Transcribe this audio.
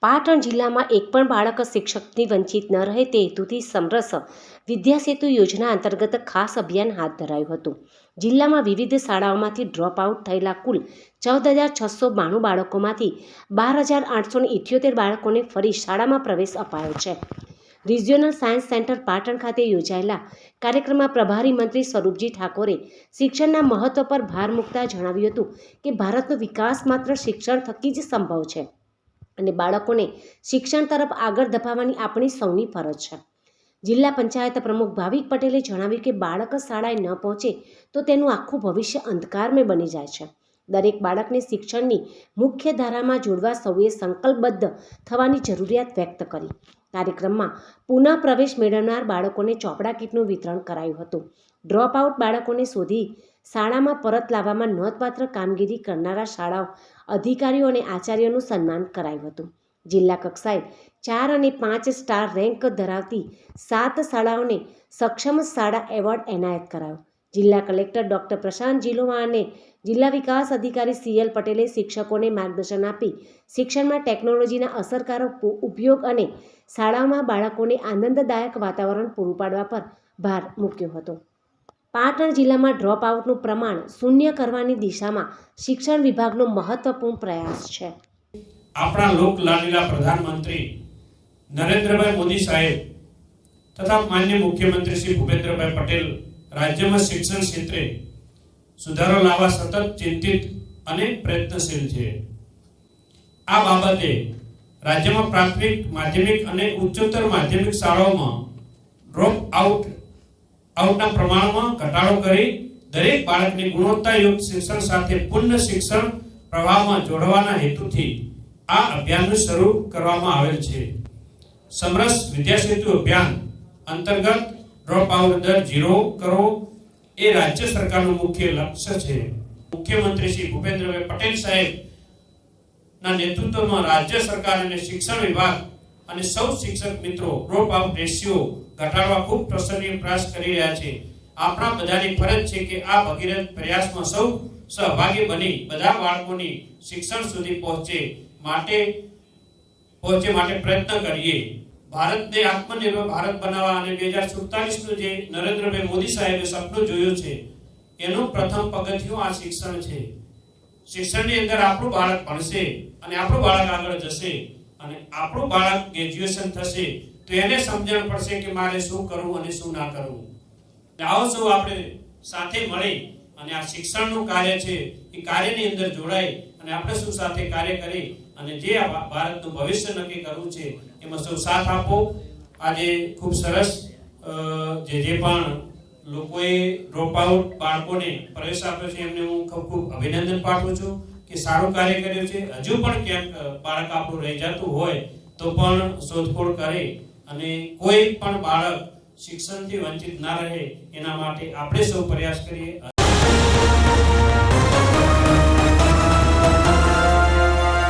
પાટણ જિલ્લામાં એક પણ બાળક શિક્ષકથી વંચિત ન રહે તે હેતુથી સમરસ વિદ્યાસેતુ યોજના અંતર્ગત ખાસ અભિયાન હાથ ધરાયું હતું. જિલ્લામાં વિવિધ શાળાઓમાંથી ડ્રોપ આઉટ થયેલા કુલ 14,692 બાળકોમાંથી 12,878 બાળકોને ફરી શાળામાં પ્રવેશ અપાયો છે. રિજિયોનલ સાયન્સ સેન્ટર પાટણ ખાતે યોજાયેલા કાર્યક્રમમાં પ્રભારી મંત્રી સ્વરૂપજી ઠાકોરે શિક્ષણના મહત્વ પર ભાર મૂકતા જણાવ્યું હતું કે ભારતનો વિકાસ માત્ર શિક્ષણ થકી જ સંભવ છે અને બાળકોને શિક્ષણ તરફ આગળ ધપાવવાની આપણી સૌની ફરજ છે. જિલ્લા પંચાયત પ્રમુખ ભાવિક પટેલે જણાવ્યું કે બાળક શાળાએ ન પહોંચે તો તેનું આખું ભવિષ્ય અંધકારમય બની જાય છે. દરેક બાળકને શિક્ષણની મુખ્ય ધારામાં જોડવા સૌએ સંકલ્પબદ્ધ થવાની જરૂરિયાત વ્યક્ત કરી. કાર્યક્રમમાં પુનઃ પ્રવેશ મેળવનાર બાળકોને ચોપડા કીટનું વિતરણ કરાયું હતું. ડ્રોપ આઉટ બાળકોને શોધી શાળામાં પરત લાવવામાં નોંધપાત્ર કામગીરી કરનારા શાળાઓ અધિકારીઓ અને આચાર્યોનું સન્માન કરાયું હતું. જિલ્લા કક્ષાએ 4 અને 5 સ્ટાર રેન્ક ધરાવતી 7 શાળાઓને સક્ષમ શાળા એવોર્ડ એનાયત કરાયો. જિલ્લા કલેક્ટર ડોક્ટર પ્રશાંત જીલોવા અને જિલ્લા વિકાસ અધિકારી CL પટેલે શિક્ષકોને માર્ગદર્શન આપી શિક્ષણમાં ટેકનોલોજીના અસરકારક ઉપયોગ અને શાળાઓમાં બાળકોને આનંદદાયક વાતાવરણ પૂરું પાડવા પર ભાર મૂક્યો હતો. પાટણ જિલ્લામાં ડ્રોપ આઉટનું પ્રમાણ શૂન્ય કરવાની દિશામાં શિક્ષણ વિભાગનો મહત્વપૂર્ણ પ્રયાસ છે. આપણા લોક લાડીલા પ્રધાનમંત્રી નરેન્દ્રભાઈ મોદી સાહેબ તથા માનનીય મુખ્યમંત્રી શ્રી ભૂપેન્દ્રભાઈ પટેલ રાજ્યમાં શિક્ષણ ક્ષેત્રે સુધારો લાવવા સતત ચિંતિત અને પ્રયત્નશીલ છે. આ બાબતે રાજ્યમાં પ્રાથમિક, માધ્યમિક અને ઉચ્ચતર માધ્યમિક શાળાઓમાં ડ્રોપ આઉટના પ્રમાણમાં ઘટાડો કરી દરેક બાળકને ગુણવત્તાયુક્ત શિક્ષણ સાથે પૂર્ણ શિક્ષણ પ્રવાહમાં જોડવાના હેતુથી આ અભિયાન શરૂ કરવામાં આવેલ છે. સમરસ વિદ્યાસેતુ અભિયાન અંતર્ગત ડ્રોપ આઉટ દર 0 કરો એ રાજ્ય સરકારનું મુખ્ય લક્ષ્ય છે. મુખ્યમંત્રી શ્રી ભૂપેન્દ્રભાઈ પટેલ સાહેબ ના નેતૃત્વમાં રાજ્ય સરકાર અને શિક્ષણ વિભાગ અને સૌ શિક્ષક મિત્રો ડ્રોપ આઉટ રેશિયો ઘટાડવા ખૂબ પ્રશંસનીય પ્રયાસ કરી રહ્યા છે. આપણા બધાની ફરજ છે કે આ ભગીરથ પ્રયાસમાં સૌ સહભાગી બની બધા બાળકોની શિક્ષણ સુધી પહોંચે માટે પ્રયત્ન કરીએ. ભારતને આત્મનિર્ભર ભારત બનાવવા અને 2047નું જે નરેન્દ્રભાઈ મોદી સાહેબે સપનું જોયું છે એનું પ્રથમ પગથિયું આ શિક્ષણ છે. શિક્ષણની અંદર આપણું બાળક ભણશે અને આપણું બાળક આગળ જશે અને આપણું બાળક ગ્રેજ્યુએશન થશે તો એને સમજણ પડશે કે મારે શું કરવું અને શું ના કરવું. આવો સૌ આપણે સાથે મળી અને આ શિક્ષણનું કાર્ય છે એ કાર્યની અંદર જોડાય અને આપણે શું સાથે કાર્ય કરી અને જે ભારતનું ભવિષ્ય નક્કી કરવું છે એમાં સૌ સાથ આપો. આજે ખૂબ સરસ જે પણ લોકોએ ડ્રોપ આઉટ બાળકોને પ્રવેશ આપ્યો છે એમને હું ખૂબ અભિનંદન પાઠવું છું કે સારું કાર્ય કર્યું છે. હજુ પણ ક્યાંક બાળક આપણું રહી જતું હોય તો પણ શોધખોળ કરે અને કોઈ પણ બાળક શિક્ષણથી વંચિત ના રહે એના માટે આપણે સૌ પ્રયાસ કરીએ.